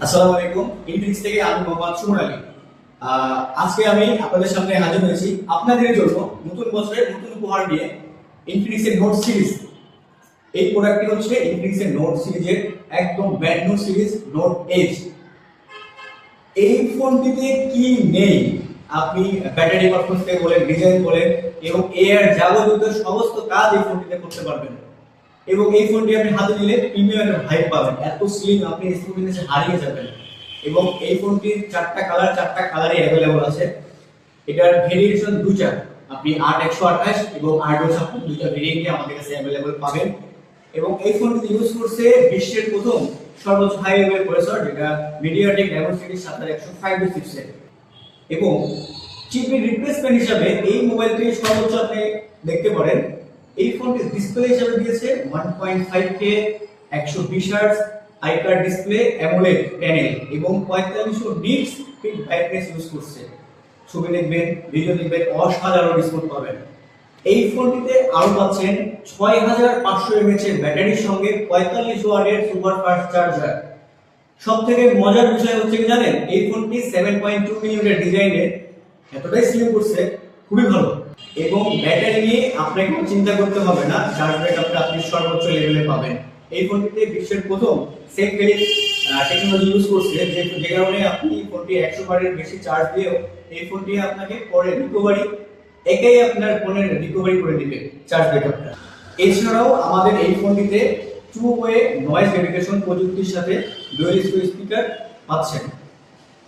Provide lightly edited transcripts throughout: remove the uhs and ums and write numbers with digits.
আসসালামু আলাইকুম। ইনফিনিক্স থেকে আমি মোহাম্মদ সুমন আলী। আজকে আমি আপনাদের সামনে হাজির হয়েছি আপনাদের জন্য নতুন বছরের নতুন উপহার নিয়ে। ইনফিনিক্স এর নোট সিরিজ, এই প্রোডাক্টটি হচ্ছে ইনফিনিক্স এর নোট সিরিজের একদম brand new series Note Edge. এই ফোনটিতে কি নেই, আপনি ব্যাটারি পারফরম্যান্স থেকে বলেন, ডিজাইন বলেন এবং এআর যাবতীয় সমস্ত কাজ এই ফোনটিতে করতে পারবেন। এবং এই ফোনটি আপনি হাতে নিলে প্রিমিয়াম একটা ভাইব পাবেন, এত স্লিম, আপনি এই ফোনটির কাছে হারিয়ে যাবেন। এবং এই ফোনটির চারটা কালারই অ্যাভেলেবল আছে। এটার ভেরিয়েশন দুইটা, আপনি 8128 এবং 8256 দুইটা ভেরিয়েন্টে আমাদের কাছে অ্যাভেলেবল পাবেন। এবং এই ফোনটি ইউজ করছে বিশ্বের প্রথম সর্বোচ্চ হাই লেভেল প্রসেসর, যেটা মিডিয়াটেক ডায়মন্ডসিটি 7105 চিপসেট। এবং চিপের রিপ্লেসমেন্ট হিসাবে এই মোবাইলটি সর্বোচ্চ আপনি দেখতে পারেন, এই ফোনটি ডিসপ্লে হিসাবে দিয়েছে 1.5K 120 hertz eye care display AMOLED panel এবং 4500 নিটস পিক ব্রাইটনেস ইউজ করছে। ছবি দেখবেন, ভিডিও দেখবেন, অসাধারণ রিসপন্স পাবেন। এই ফোনটিতে আরো পাচ্ছেন 6500 mAh এর ব্যাটারির সঙ্গে 45 ওয়াটের সুপার ফাস্ট চার্জার। সবথেকে মজার বিষয় হচ্ছে কি জানেন, এই ফোনটি 7.2 মিলিমিটার ডিজাইনের, এতটাই স্লিম করছে, খুবই ভালো। এবং ব্যাটারি নিয়ে আপনাকে কোনো চিন্তা করতে হবে না, চার্জ ব্যাকআপটা আপনি সর্বোচ্চ লেভেলে পাবেন। এই ফোনটিতে বিশ্বের প্রথম সেফ ফেলিক টেকনোলজি ইউজ করছে, যে কারণে আপনি ফোনটি 100 বারের বেশি চার্জ দিয়েও এই ফোনটি আপনাকে পরে রিকভারি, একাই আপনার ফোনের রিকভারি করে দিবে চার্জ ব্যাকআপটা। এছাড়াও আমাদের এই ফোনটিতে টু ওয়ে নয়েজ রেডিকেশন প্রযুক্তির সাথে ডুয়াল স্পিকার পাচ্ছেন।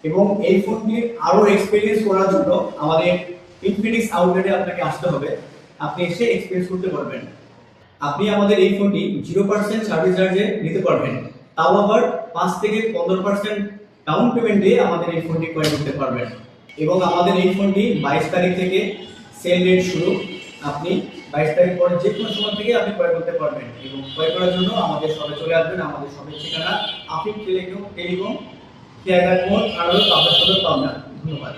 এবং এই ফোনটি আরো এক্সপেরিয়েন্স করার জন্য আমাদের ইনফিনিক্স আউটলেটে আপনাকে আসতে হবে, আপনি এসে এক্সপেরিয়েন্স করতে পারবেন। আপনি আমাদের এই ফোনটি 0% সার্ভিস চার্জে নিতে পারবেন, তাও আবার 5 থেকে 15% ডাউন পেমেন্ট দিয়ে আমাদের এই ফোনটি ক্রয় করতে পারবেন। এবং আমাদের এই ফোনটি 22 তারিখ থেকে সেল ডেট শুরু, আপনি 22 তারিখ পরে যে কোনো সময় থেকে আপনি ক্রয় করতে পারবেন। এবং ক্রয় করার জন্য আমাদের শপে চলে আসবেন। আমাদের শপের ঠিকানা আফিক টেলিকম খেয়াঘাট মোড়, 18 পাবনা সদর, পাবনা। ধন্যবাদ।